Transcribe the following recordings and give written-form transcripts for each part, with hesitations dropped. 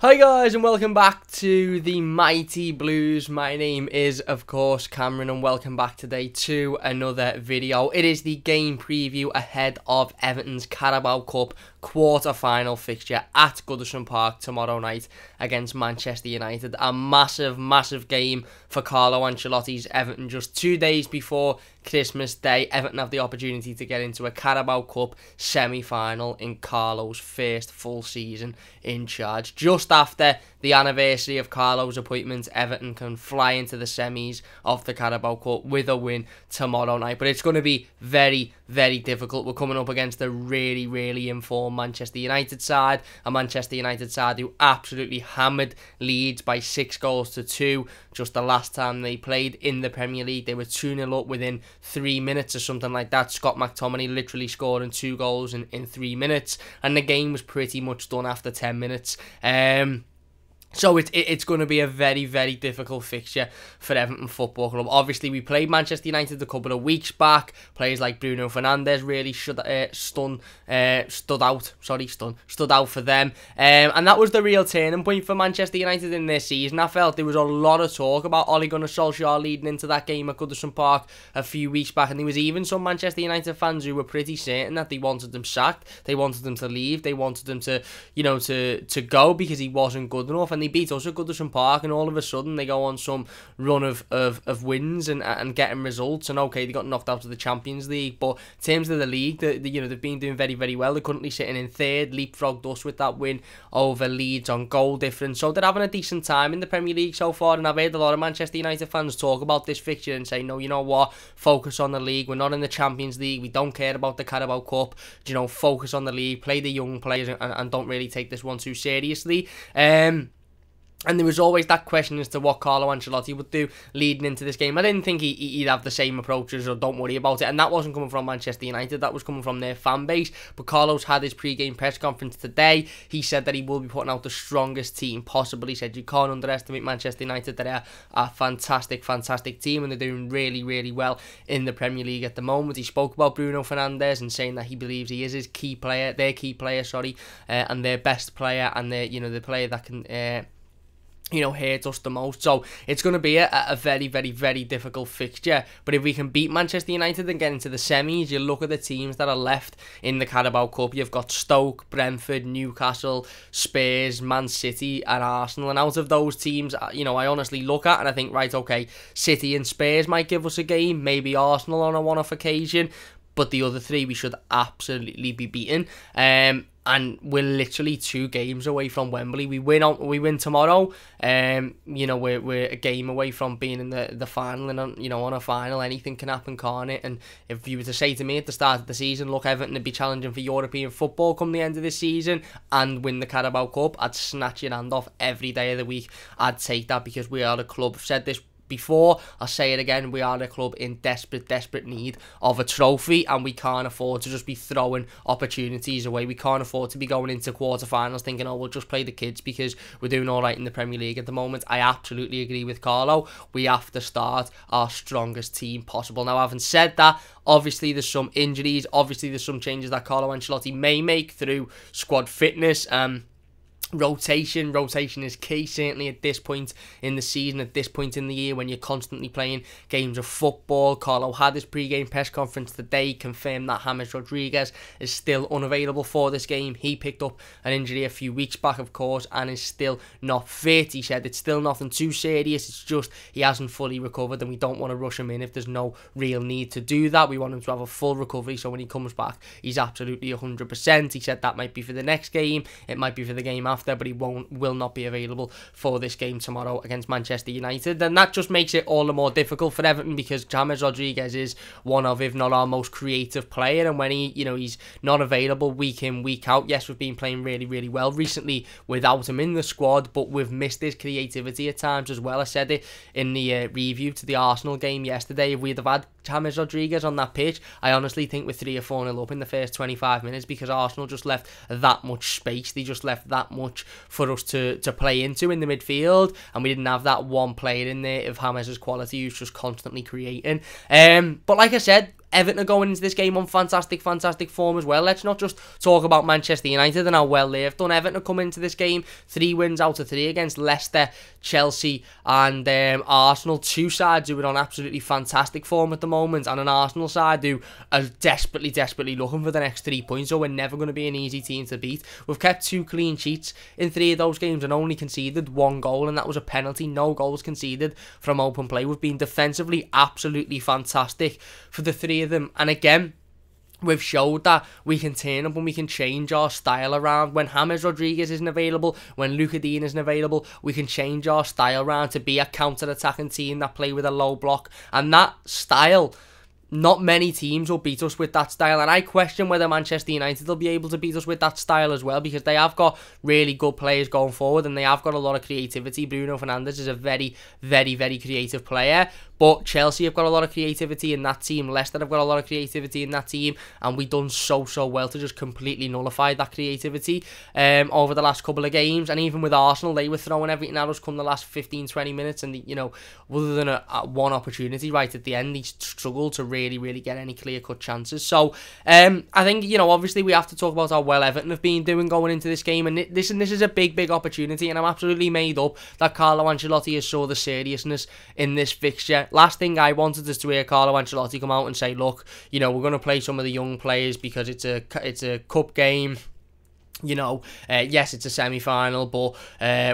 Hi guys and welcome back to the Mighty Blues. My name is of course Cameron and welcome back today to another video. It is the game preview ahead of Everton's Carabao Cup quarter-final fixture at Goodison Park tomorrow night against Manchester United. A massive game for Carlo Ancelotti's Everton. Just 2 days before Christmas Day, Everton have the opportunity to get into a Carabao Cup semi-final in Carlo's first full season in charge. Just after the anniversary of Carlo's appointment, Everton can fly into the semis of the Carabao Cup with a win tomorrow night. But it's going to be very difficult. We're coming up against a really informed Manchester United side, a Manchester United side who absolutely hammered Leeds by 6-2 just the last time they played in the Premier League. They were 2-0 up within 3 minutes or something like that. Scott McTominay literally scoring 2 goals in 3 minutes, and the game was pretty much done after 10 minutes. So it's going to be a very difficult fixture for Everton Football Club. Obviously, we played Manchester United a couple of weeks back. Players like Bruno Fernandez really stood out for them. And that was the real turning point for Manchester United in this season. I felt there was a lot of talk about Ole Gunnar Solskjaer leading into that game at Goodison Park a few weeks back, and there was even some Manchester United fans who were pretty certain that they wanted him sacked. They wanted him to leave. They wanted him to, to go because he wasn't good enough. And they beat us at Goodison Park, and all of a sudden they go on some run of wins and getting results. And okay, they got knocked out of the Champions League, but in terms of the league, they've been doing very well. They're currently sitting in third, leapfrogged us with that win over Leeds on goal difference. So they're having a decent time in the Premier League so far. And I've heard a lot of Manchester United fans talk about this fixture and say, no, you know what, focus on the league. We're not in the Champions League. We don't care about the Carabao Cup. Focus on the league, play the young players, and don't really take this one too seriously. And there was always that question as to what Carlo Ancelotti would do leading into this game. I didn't think he'd have the same approaches or don't worry about it. And that wasn't coming from Manchester United. That was coming from their fan base. But Carlo's had his pre-game press conference today. He said that he will be putting out the strongest team possible. He said you can't underestimate Manchester United. They're a fantastic team, and they're doing really well in the Premier League at the moment. He spoke about Bruno Fernandez and saying that he believes he is their key player, and their best player, and the player that can hurt us the most. So it's going to be a very difficult fixture. But if we can beat Manchester United and get into the semis, you look at the teams that are left in the Carabao Cup. You've got Stoke, Brentford, Newcastle, Spurs, Man City and Arsenal. And out of those teams, I honestly look at and I think, right, okay, City and Spurs might give us a game, maybe Arsenal on a one-off occasion, but the other three we should absolutely be beaten. And we're literally 2 games away from Wembley. We win tomorrow. We're a game away from being in the final, and on a final anything can happen, can't it? And if you were to say to me at the start of the season, look, Everton would be challenging for European football come the end of this season and win the Carabao Cup, I'd snatch your hand off every day of the week. I'd take that, because we are a club. I've said this before, I'll say it again, we are a club in desperate need of a trophy, and we can't afford to just be throwing opportunities away. We can't afford to be going into quarterfinals thinking, oh, we'll just play the kids because we're doing all right in the Premier League at the moment. I absolutely agree with Carlo. We have to start our strongest team possible. Now, having said that, obviously there's some injuries, obviously there's some changes that Carlo Ancelotti may make through squad fitness. Rotation is key, certainly at this point in the season, at this point in the year, when you're constantly playing games of football. Carlo had his pre-game press conference today, confirmed that James Rodriguez is still unavailable for this game. He picked up an injury a few weeks back, of course, and is still not fit. He said it's still nothing too serious, it's just he hasn't fully recovered, and we don't want to rush him in if there's no real need to do that. We want him to have a full recovery, so when he comes back, he's absolutely 100%. He said that might be for the next game, it might be for the game after, but he will not be available for this game tomorrow against Manchester United. And that just makes it all the more difficult for Everton, because James Rodriguez is one of, if not our most creative player, and when he's not available week in, week out, yes, we've been playing really well recently without him in the squad, but we've missed his creativity at times as well. I said it in the review to the Arsenal game yesterday. If we'd have had James Rodriguez on that pitch, I honestly think we're 3 or 4-0 up in the first 25 minutes, because Arsenal just left that much space. They just left that much for us to play into in the midfield, and we didn't have that one player in there of James's quality who's just constantly creating. But like I said, Everton are going into this game on fantastic form as well. Let's not just talk about Manchester United and how well they've done. Everton are coming into this game 3 wins out of 3 against Leicester, Chelsea and Arsenal. 2 sides who are on absolutely fantastic form at the moment, and an Arsenal side who are desperately looking for the next 3 points, so we're never going to be an easy team to beat. We've kept 2 clean sheets in 3 of those games and only conceded 1 goal, and that was a penalty. No goals conceded from open play. We've been defensively absolutely fantastic for the 3 of them, and again, we've showed that we can turn up and we can change our style around. When James Rodriguez isn't available, when Luca Dean isn't available, we can change our style around to be a counter-attacking team that play with a low block. And that style, not many teams will beat us with that style, and I question whether Manchester United will be able to beat us with that style as well, because they have got really good players going forward and they have got a lot of creativity. Bruno Fernandez is a very creative player, but Chelsea have got a lot of creativity in that team. Leicester have got a lot of creativity in that team, and we've done so well to just completely nullify that creativity over the last couple of games. And even with Arsenal, they were throwing everything at us come the last 15-20 minutes, and other than one opportunity right at the end, they struggled to really get any clear-cut chances. So I think, obviously we have to talk about how well Everton have been doing going into this game, and this is a big opportunity, and I'm absolutely made up that Carlo Ancelotti has saw the seriousness in this fixture. Last thing I wanted is to hear Carlo Ancelotti come out and say, look, we're going to play some of the young players because it's a cup game. Yes, it's a semi-final, but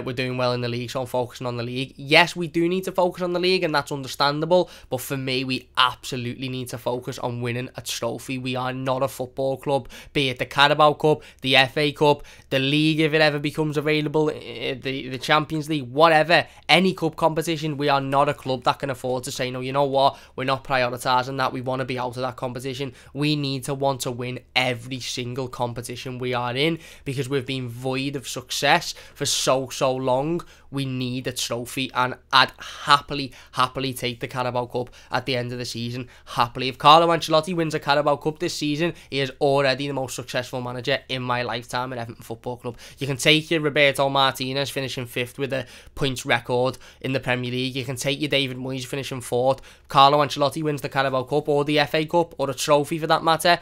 we're doing well in the league, so I'm focusing on the league. Yes, we do need to focus on the league, and that's understandable, but for me, we absolutely need to focus on winning a trophy. We are not a football club, be it the Carabao Cup, the FA Cup, the league if it ever becomes available, the Champions League, whatever, any cup competition. We are not a club that can afford to say, no, you know what, we're not prioritising that, we want to be out of that competition. We need to want to win every single competition we are in, because we've been void of success for so long. We need a trophy, and I'd happily take the Carabao Cup at the end of the season. Happily. If Carlo Ancelotti wins a Carabao Cup this season, he is already the most successful manager in my lifetime at Everton Football Club. You can take your Roberto Martinez finishing 5th with a points record in the Premier League. You can take your David Moyes finishing 4th. Carlo Ancelotti wins the Carabao Cup or the FA Cup or a trophy for that matter.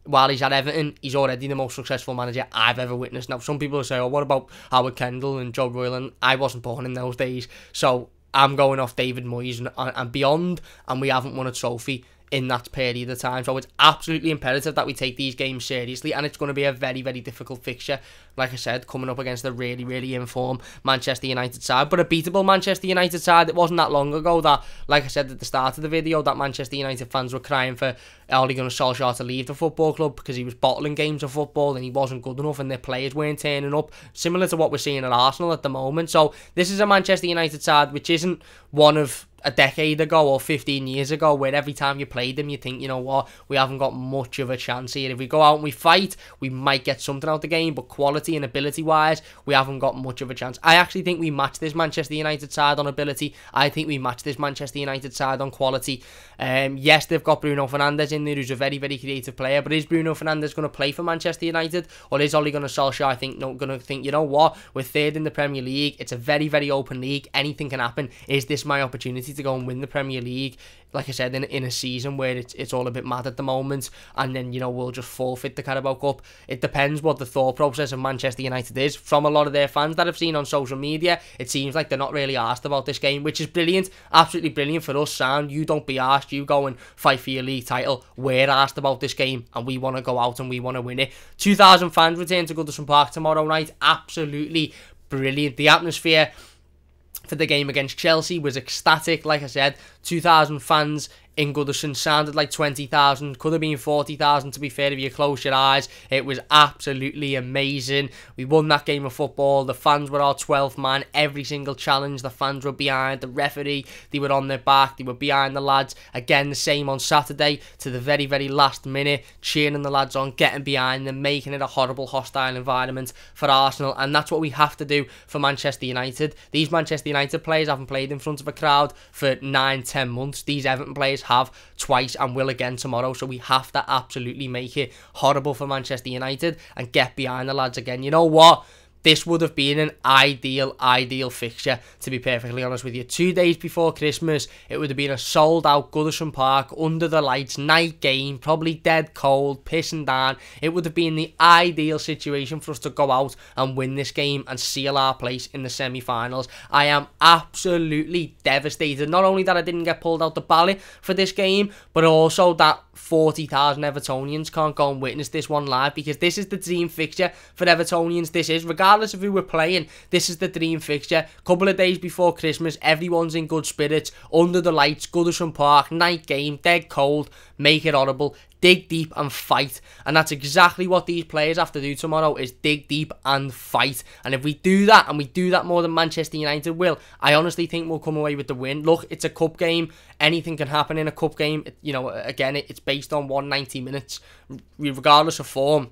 While he's at Everton, he's already the most successful manager I've ever witnessed. Now, some people will say, oh, what about Howard Kendall and Joe Royland? I wasn't born in those days, so I'm going off David Moyes and beyond, and we haven't won a trophy in that period of time. So it's absolutely imperative that we take these games seriously, and it's going to be a very difficult fixture, like I said, coming up against a really in-form Manchester United side, but a beatable Manchester United side. It wasn't that long ago that, like I said at the start of the video, that Manchester United fans were crying for Ole Gunnar Solskjaer to leave the football club because he was bottling games of football and he wasn't good enough and their players weren't turning up, similar to what we're seeing at Arsenal at the moment. So this is a Manchester United side which isn't one of a decade ago or 15 years ago, where every time you played them you think, you know what, we haven't got much of a chance here. If we go out and we fight, we might get something out of the game, but quality and ability wise, we haven't got much of a chance. I actually think we match this Manchester United side on ability. I think we match this Manchester United side on quality. Yes, they've got Bruno Fernandez in there, who's a very creative player, but is Bruno Fernandez going to play for Manchester United, or is Ole Gunnar Solskjaer going to think, you know what, we're 3rd in the Premier League, it's a very open league, anything can happen, is this my opportunity to go and win the Premier League, like I said, in a season where it's all a bit mad at the moment, and then, we'll just forfeit the Carabao Cup? It depends what the thought process of Manchester United is. From a lot of their fans that I've seen on social media, it seems like they're not really asked about this game, which is brilliant, absolutely brilliant for us. Sound, you don't be asked, you go and fight for your league title. We're asked about this game, and we want to go out and we want to win it. 2,000 fans return to Goodison Park tomorrow night. Absolutely brilliant. The atmosphere for the game against Chelsea was ecstatic. Like I said, 2,000 fans in Goodison sounded like 20,000, could have been 40,000 to be fair if you close your eyes. It was absolutely amazing. We won that game of football. The fans were our 12th man. Every single challenge, the fans were behind the referee. They were on their back. They were behind the lads. Again, the same on Saturday to the very last minute, cheering the lads on, getting behind them, making it a horrible, hostile environment for Arsenal. And that's what we have to do for Manchester United. These Manchester United players haven't played in front of a crowd for 9-10 months. These Everton players have twice and will again tomorrow, so we have to absolutely make it horrible for Manchester United and get behind the lads again. You know what? this would have been an ideal fixture, to be perfectly honest with you. 2 days before Christmas, it would have been a sold-out Goodison Park, under the lights, night game, probably dead cold, pissing down. It would have been the ideal situation for us to go out and win this game and seal our place in the semi-finals. I am absolutely devastated. Not only that I didn't get pulled out the ballot for this game, but also that 40,000 Evertonians can't go and witness this one live, because this is the dream fixture for Evertonians. This is, regardless of who we're playing, this is the dream fixture. Couple of days before Christmas, everyone's in good spirits, under the lights, Goodison Park, night game, dead cold, make it horrible, dig deep and fight. And that's exactly what these players have to do tomorrow, is dig deep and fight. And if we do that, and we do that more than Manchester United will, I honestly think we'll come away with the win. Look, it's a cup game. Anything can happen in a cup game. You know, again, it's based on 190 minutes, regardless of form.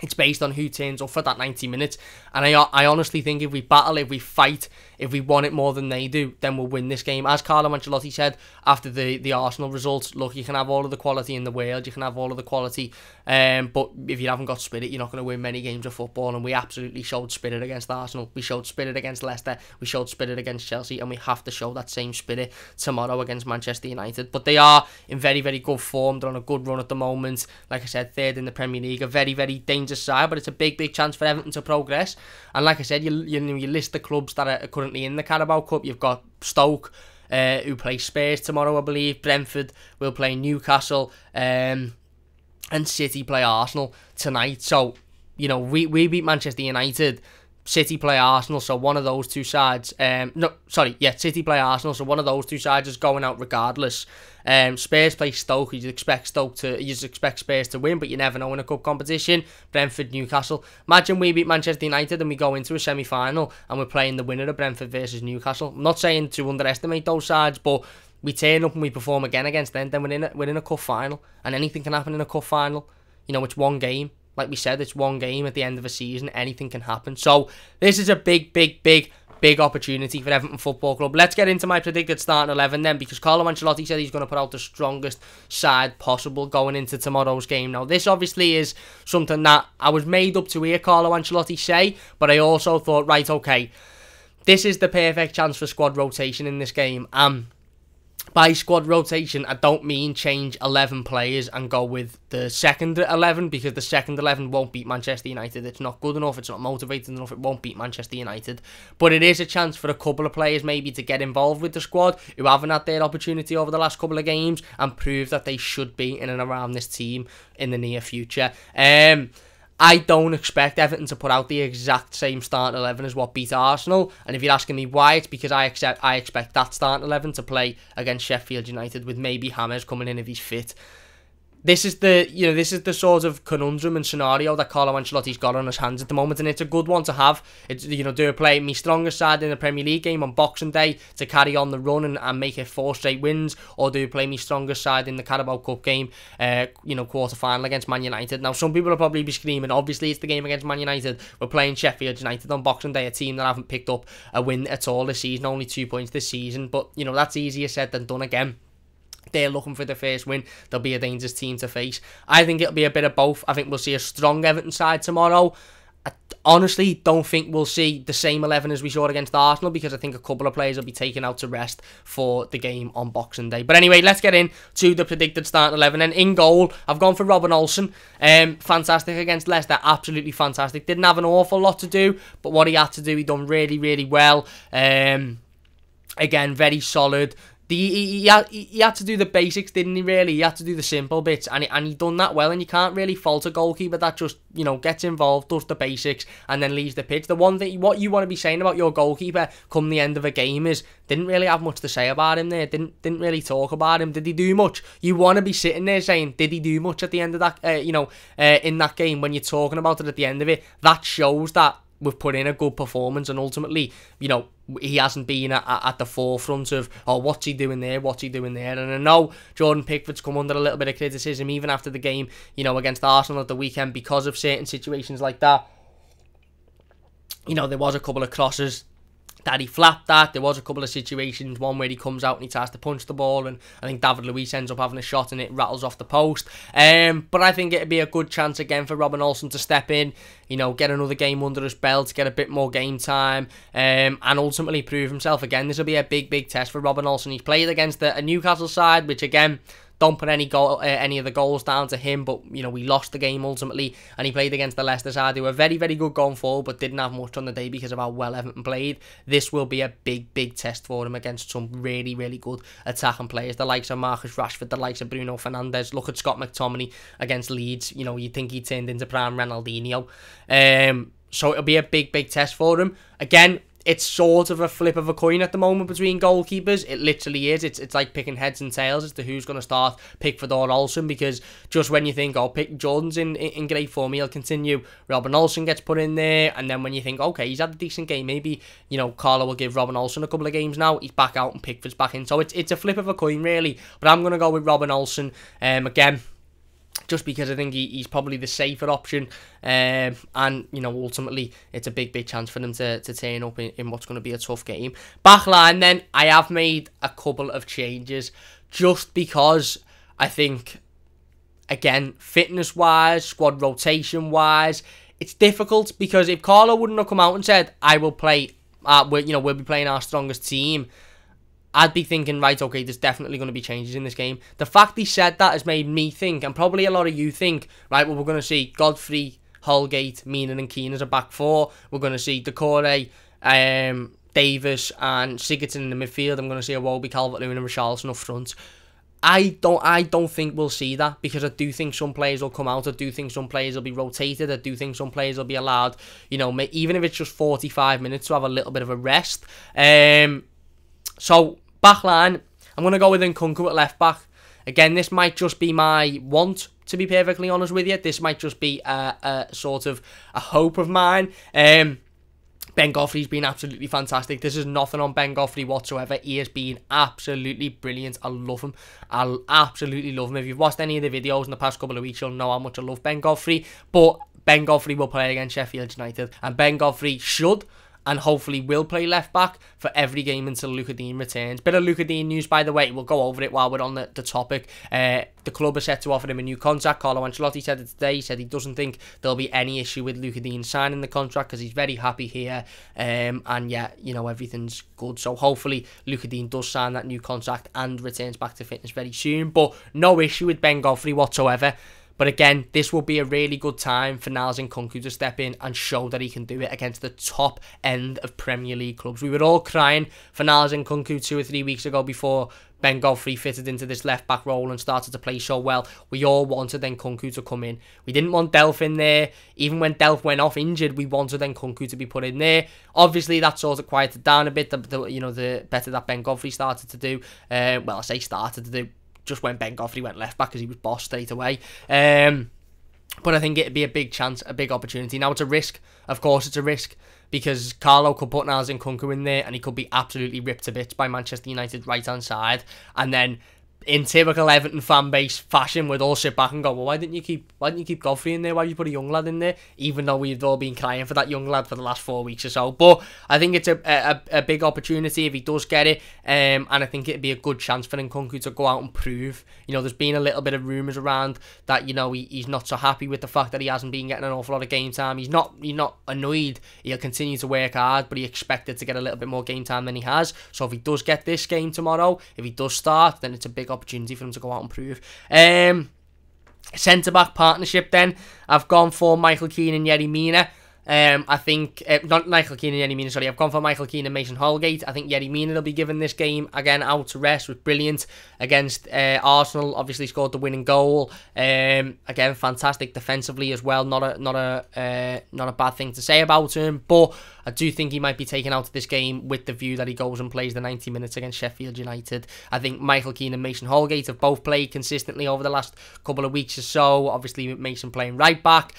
It's based on who turns up for that 90 minutes. And I honestly think if we battle, if we fight, if we want it more than they do, then we'll win this game. As Carlo Ancelotti said after the Arsenal results, look, you can have all of the quality in the world, you can have all of the quality, but if you haven't got spirit, you're not going to win many games of football. And we absolutely showed spirit against Arsenal. We showed spirit against Leicester. We showed spirit against Chelsea. And we have to show that same spirit tomorrow against Manchester United. But they are in very, very good form. They're on a good run at the moment. Like I said, third in the Premier League. A very, very dangerous side, but it's a big, big chance for Everton to progress. And like I said, you list the clubs that are currently in the Carabao Cup. You've got Stoke, who play Spurs tomorrow, I believe. Brentford will play Newcastle, and City play Arsenal tonight. So, you know, we beat Manchester United. City play Arsenal, so one of those two sides. City play Arsenal, so one of those two sides is going out regardless. Spurs play Stoke. You expect Spurs to win, but you never know in a cup competition. Brentford, Newcastle. Imagine we beat Manchester United and we go into a semi-final and we're playing the winner of Brentford versus Newcastle. I'm not saying to underestimate those sides, but we turn up and we perform again against them. Then we're in a cup final, and anything can happen in a cup final. You know, it's one game. Like we said, it's one game at the end of a season. Anything can happen. So this is a big opportunity for Everton Football Club. Let's get into my predicted starting 11 then, because Carlo Ancelotti said he's going to put out the strongest side possible going into tomorrow's game. Now, this obviously is something that I was made up to hear Carlo Ancelotti say, but I also thought, right, okay, this is the perfect chance for squad rotation in this game. By squad rotation, I don't mean change 11 players and go with the second 11, because the second 11 won't beat Manchester United. It's not good enough, it's not motivated enough, it won't beat Manchester United. But it is a chance for a couple of players maybe to get involved with the squad who haven't had their opportunity over the last couple of games and prove that they should be in and around this team in the near future. I don't expect Everton to put out the exact same starting 11 as what beat Arsenal. And if you're asking me why, it's because I expect that starting 11 to play against Sheffield United, with maybe James coming in if he's fit. This is the sort of conundrum and scenario that Carlo Ancelotti's got on his hands at the moment, and it's a good one to have. It's, you know, do I play my strongest side in the Premier League game on Boxing Day to carry on the run and make it 4 straight wins, or do I play my strongest side in the Carabao Cup game, quarter final against Man United? Now, some people will probably be screaming, obviously it's the game against Man United. We're playing Sheffield United on Boxing Day, a team that haven't picked up a win at all this season, only 2 points this season. But you know, that's easier said than done. Again, they're looking for the first win. They'll be a dangerous team to face. I think it'll be a bit of both. I think we'll see a strong Everton side tomorrow. I honestly don't think we'll see the same 11 as we saw against Arsenal, because I think a couple of players will be taken out to rest for the game on Boxing Day. But anyway, let's get into the predicted starting 11. And in goal, I've gone for Robin Olsen. Fantastic against Leicester. Absolutely fantastic. Didn't have an awful lot to do, but what he had to do, he done really, really well. Again, very solid. He had to do the basics, didn't he, really? He had to do the simple bits, and he done that well, and you can't really fault a goalkeeper that just, you know, gets involved, does the basics, and then leaves the pitch. The one thing, what you want to be saying about your goalkeeper come the end of a game is, didn't really have much to say about him there, didn't really talk about him. Did he do much? You want to be sitting there saying, did he do much at the end of that, in that game, when you're talking about it at the end of it? That shows that we've put in a good performance, and ultimately, you know, he hasn't been at the forefront of, oh, what's he doing there, and I know Jordan Pickford's come under a little bit of criticism even after the game, you know, against Arsenal at the weekend, because of certain situations like that. You know, there was a couple of crosses that he flapped that. There was a couple of situations, one where he comes out and he tries to punch the ball, and I think David Luiz ends up having a shot and it rattles off the post. But I think it'd be a good chance again for Robin Olsen to step in, you know, get another game under his belt, get a bit more game time, and ultimately prove himself again. This will be a big test for Robin Olsen. He's played against a Newcastle side, which again, don't put any of the goals down to him, but you know, we lost the game ultimately, and he played against the Leicester side, who were very good going forward, but didn't have much on the day because of how well Everton played. This will be a big test for him against some really good attacking players, the likes of Marcus Rashford, the likes of Bruno Fernandez. Look at Scott McTominay against Leeds. You know, you'd think he turned into prime Ronaldinho. So it'll be a big test for him. Again, it's sort of a flip of a coin at the moment between goalkeepers. It literally is. It's like picking heads and tails as to who's going to start, Pickford or Olsen, because just when you think, oh, Jordan's in great form, he'll continue, Robin Olsen gets put in there, and then when you think, okay, he's had a decent game, maybe, you know, Carlo will give Robin Olsen a couple of games now, he's back out and Pickford's back in. So it's a flip of a coin, really. But I'm going to go with Robin Olsen, again, just because I think he's probably the safer option, and you know, ultimately it's a big chance for them to turn up in what's going to be a tough game. Backline then, I have made a couple of changes just because I think, again, fitness wise, squad rotation wise, it's difficult, because if Carlo wouldn't have come out and said, I will play, we'll be playing our strongest team, I'd be thinking, right, okay, there's definitely going to be changes in this game. The fact he said that has made me think, and probably a lot of you think, right, well, we're going to see Godfrey, Holgate, Meenan and Keane as a back four. We're going to see Decore, Davis and Sigurdsson in the midfield. I'm going to see Iwobi, Calvert-Lewin and Richarlison up front. I don't think we'll see that, because I do think some players will come out. I do think some players will be rotated. I do think some players will be allowed, you know, even if it's just 45 minutes, to have a little bit of a rest. So, backline, I'm going to go with Nkunku at left back. Again, this might just be my want, to be perfectly honest with you. This might just be a sort of a hope of mine. Ben Godfrey's been absolutely fantastic. This is nothing on Ben Godfrey whatsoever. He has been absolutely brilliant. I love him. I absolutely love him. If you've watched any of the videos in the past couple of weeks, you'll know how much I love Ben Godfrey. But Ben Godfrey will play against Sheffield United, and Ben Godfrey should and hopefully will play left back for every game until Luca Dean returns. Bit of Luca Dean news, by the way. We'll go over it while we're on the topic. The club is set to offer him a new contract. Carlo Ancelotti said it today. He said he doesn't think there'll be any issue with Luca Dean signing the contract, because he's very happy here. And yeah, you know, everything's good. So hopefully Luca Dean does sign that new contract and returns back to fitness very soon. But no issue with Ben Godfrey whatsoever. But again, this will be a really good time for Niles Nkunku to step in and show that he can do it against the top end of Premier League clubs. We were all crying for Niles Nkunku 2 or 3 weeks ago before Ben Godfrey fitted into this left-back role and started to play so well. We all wanted Nkunku to come in. We didn't want Delph in there. Even when Delph went off injured, we wanted Nkunku to be put in there. Obviously, that sort of quieted down a bit, the better that Ben Godfrey started to do. Well, I say started to do. Just when Ben Godfrey went left back, because he was boss straight away. But I think it'd be a big chance, a big opportunity. Now, it's a risk. Of course, it's a risk, because Carlo could put Niles Nkunku in there and he could be absolutely ripped to bits by Manchester United right-hand side. And then, in typical Everton fan base fashion, we'd all sit back and go, well, why didn't you keep Godfrey in there? Why did you put a young lad in there? Even though we've all been crying for that young lad for the last 4 weeks or so. But I think it's a big opportunity if he does get it. And I think it'd be a good chance for Nkunku to go out and prove. You know, there's been a little bit of rumours around that, you know, he's not so happy with the fact that he hasn't been getting an awful lot of game time. He's not annoyed. He'll continue to work hard, but he expected to get a little bit more game time than he has. So if he does get this game tomorrow, if he does start, then it's a big opportunity for him to go out and prove. Centre-back partnership then, I've gone for Michael Keane and Yerry Mina. I think, not Michael Keane and Yerry Mina, sorry, I've gone for Michael Keane and Mason Holgate. I think Yerry Mina will be given this game, again, out to rest, was brilliant against Arsenal, obviously scored the winning goal. Again, fantastic defensively as well, not a bad thing to say about him, but I do think he might be taken out of this game with the view that he goes and plays the 90 minutes against Sheffield United. I think Michael Keane and Mason Holgate have both played consistently over the last couple of weeks or so, obviously with Mason playing right back.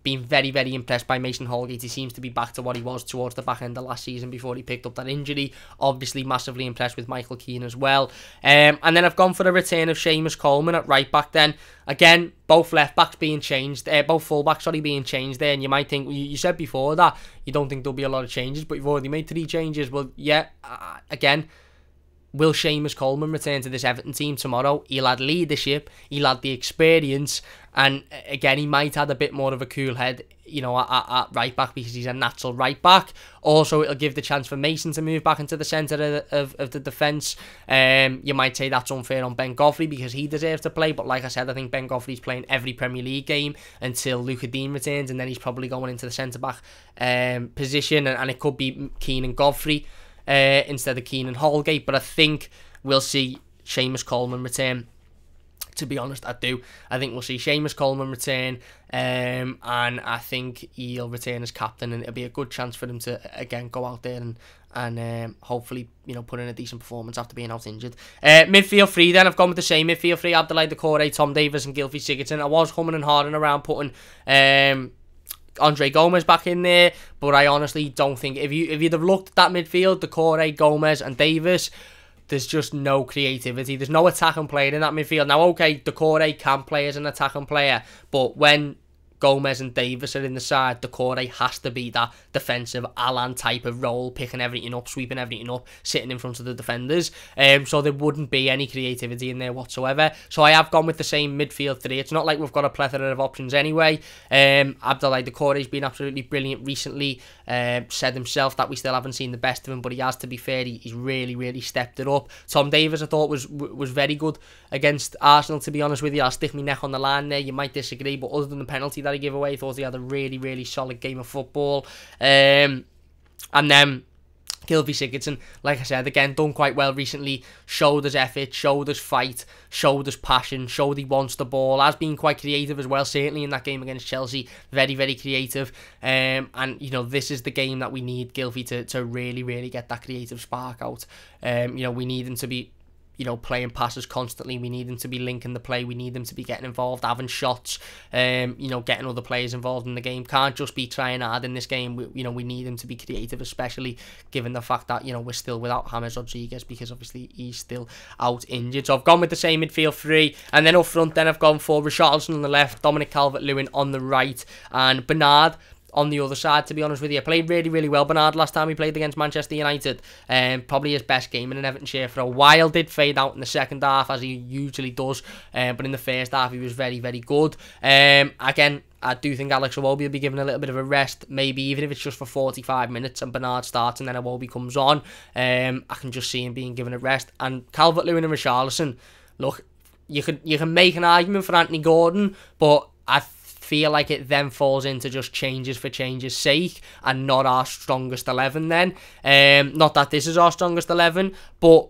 been very, very impressed by Mason Holgate. He seems to be back to what he was towards the back end of last season before he picked up that injury. Obviously, massively impressed with Michael Keane as well. And then I've gone for the return of Seamus Coleman at right back then. Again, both left backs being changed, both full backs, being changed there. And you might think, you said before that you don't think there'll be a lot of changes, but you've already made 3 changes. Well, yeah, again, will Seamus Coleman return to this Everton team tomorrow? He'll add leadership, he'll add the experience, and again, he might add a bit more of a cool head, at right back because he's a natural right back. Also, it'll give the chance for Mason to move back into the centre of the defence. You might say that's unfair on Ben Godfrey because he deserves to play, but like I said, I think Ben Godfrey's playing every Premier League game until Luca Dean returns, and then he's probably going into the centre-back position, and it could be Keane and Godfrey instead of Keane and Holgate, but I think we'll see Seamus Coleman return. To be honest, I do. I think we'll see Seamus Coleman return, and I think he'll return as captain, and it'll be a good chance for him to again go out there and hopefully put in a decent performance after being out injured. Midfield 3 then, I've gone with the same midfield 3: Abdoulaye Doucouré, Tom Davies and Gylfi Sigurdsson. I was humming and hawing around putting Andre Gomez back in there, but I honestly don't think if you'd have looked at that midfield, Doucouré, Gomez and Davies, there's just no creativity. There's no attacking player in that midfield. Now, okay, Doucouré can play as an attacking player, but when Gomez and Davies are in the side, Doucouré has to be that defensive Alan type of role, picking everything up, sweeping everything up, sitting in front of the defenders. So there wouldn't be any creativity in there whatsoever. So I have gone with the same midfield 3. It's not like we've got a plethora of options anyway. Abdoulaye Doucouré's been absolutely brilliant recently. Said himself that we still haven't seen the best of him, but he has, to be fair. He's really, really stepped it up. Tom Davies, I thought, was very good against Arsenal, to be honest with you. I'll stick my neck on the line there. You might disagree, but other than the penalty that he gave away, I thought he had a really, really solid game of football. And then Gylfi Sigurdsson, like I said, again, done quite well recently. Showed his effort, showed his fight, showed his passion, showed he wants the ball. Has been quite creative as well, certainly in that game against Chelsea. Very, very creative. And, this is the game that we need Gylfi to really, really get that creative spark out. We need him to be playing passes constantly. We need him to be linking the play. We need him to be getting involved, having shots, getting other players involved in the game. Can't just be trying hard in this game. We need him to be creative, especially given the fact that, we're still without James Rodriguez because obviously he's still out injured. So I've gone with the same midfield 3. And then up front, then I've gone for Richarlison on the left, Dominic Calvert-Lewin on the right, and Bernard on the other side, to be honest with you. Played really, really well, Bernard, last time he played against Manchester United. Probably his best game in an Everton shirt for a while. Did fade out in the second half, as he usually does. But in the first half, he was very, very good. Again, I do think Alex Iwobi will be given a little bit of a rest, maybe even if it's just for 45 minutes and Bernard starts and then Iwobi comes on. I can just see him being given a rest. And Calvert-Lewin and Richarlison, look, you can make an argument for Anthony Gordon, but I feel like it then falls into just changes for change's sake and not our strongest 11 then. Not that this is our strongest 11, but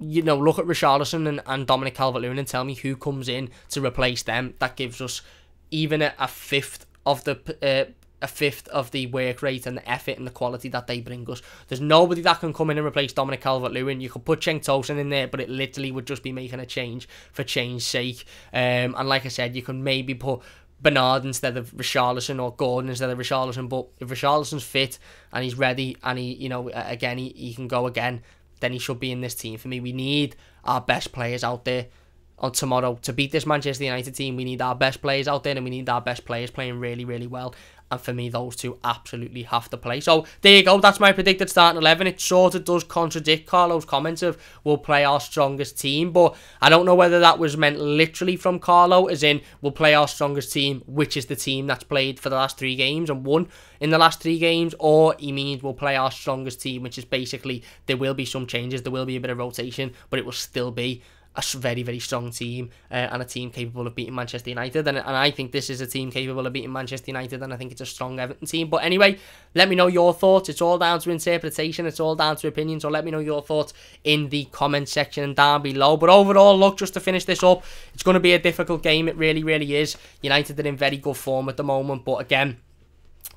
look at Richarlison and Dominic Calvert-Lewin and tell me who comes in to replace them. That gives us even a fifth of the work rate and the effort and the quality that they bring us. There's nobody that can come in and replace Dominic Calvert-Lewin. You could put Cenk Tosun in there, but it literally would just be making a change for change's sake. And like I said, you can maybe put Bernard instead of Richarlison or Gordon instead of Richarlison, but if Richarlison's fit and he's ready and he can go again, then he should be in this team. For me, we need our best players out there on tomorrow to beat this Manchester United team. We need our best players out there, and we need our best players playing really, really well. And for me, those two absolutely have to play. So there you go. That's my predicted starting 11. It sort of does contradict Carlo's comments of we'll play our strongest team. But I don't know whether that was meant literally from Carlo, as in we'll play our strongest team, which is the team that's played for the last 3 games and won in the last 3 games. Or he means we'll play our strongest team, which is basically there will be some changes. There will be a bit of rotation, but it will still be a very, very strong team and a team capable of beating Manchester United. And I think this is a team capable of beating Manchester United, and I think it's a strong Everton team. But anyway, let me know your thoughts. It's all down to interpretation. It's all down to opinion. So let me know your thoughts in the comment section down below. But overall, look, just to finish this up, it's going to be a difficult game. It really, really is. United are in very good form at the moment. But again,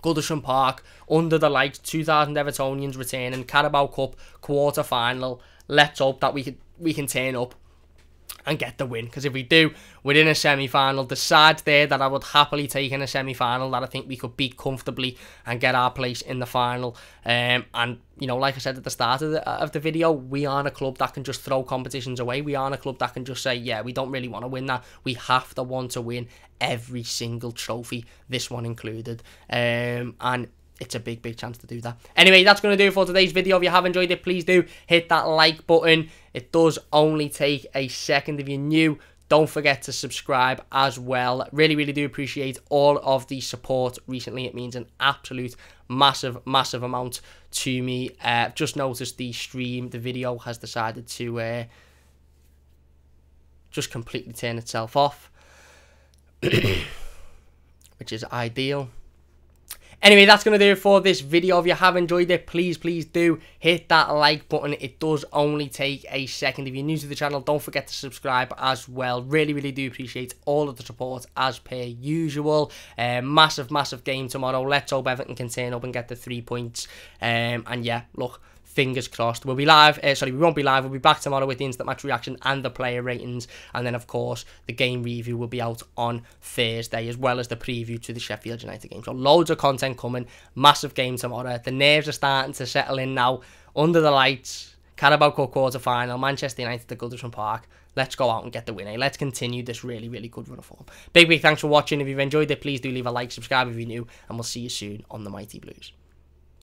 Goodison Park, under the lights, 2,000 Evertonians returning, Carabao Cup quarter-final. Let's hope that we can turn up and get the win. Because if we do, we're in a semi-final. The sides there that I would happily take in a semi-final, that I think we could beat comfortably and get our place in the final. And, you know, like I said at the start of the video, we aren't a club that can just throw competitions away. We aren't a club that can just say, yeah, we don't really want to win that. We have to want to win every single trophy, this one included. And it's a big, big chance to do that. Anyway, that's going to do it for today's video. If you have enjoyed it, please do hit that like button. It does only take a second. If you're new, don't forget to subscribe as well. Really, really do appreciate all of the support recently. It means an absolute massive, massive amount to me. Just noticed the video has decided to just completely turn itself off, which is ideal. Anyway, that's going to do it for this video. If you have enjoyed it, please do hit that like button. It does only take a second. If you're new to the channel, don't forget to subscribe as well. Really, really do appreciate all of the support as per usual. Massive, massive game tomorrow. Let's hope Everton can turn up and get the 3 points. And yeah, look, fingers crossed. We'll be live. We won't be live. We'll be back tomorrow with the instant match reaction and the player ratings. And then, of course, the game review will be out on Thursday, as well as the preview to the Sheffield United game. So loads of content coming. Massive game tomorrow. The nerves are starting to settle in now. Under the lights. Carabao Cup quarter final. Manchester United at Goodison Park. Let's go out and get the win. Let's continue this really, really good run of form. Big thanks for watching. If you've enjoyed it, please do leave a like, subscribe if you're new, and we'll see you soon on the Mighty Blues.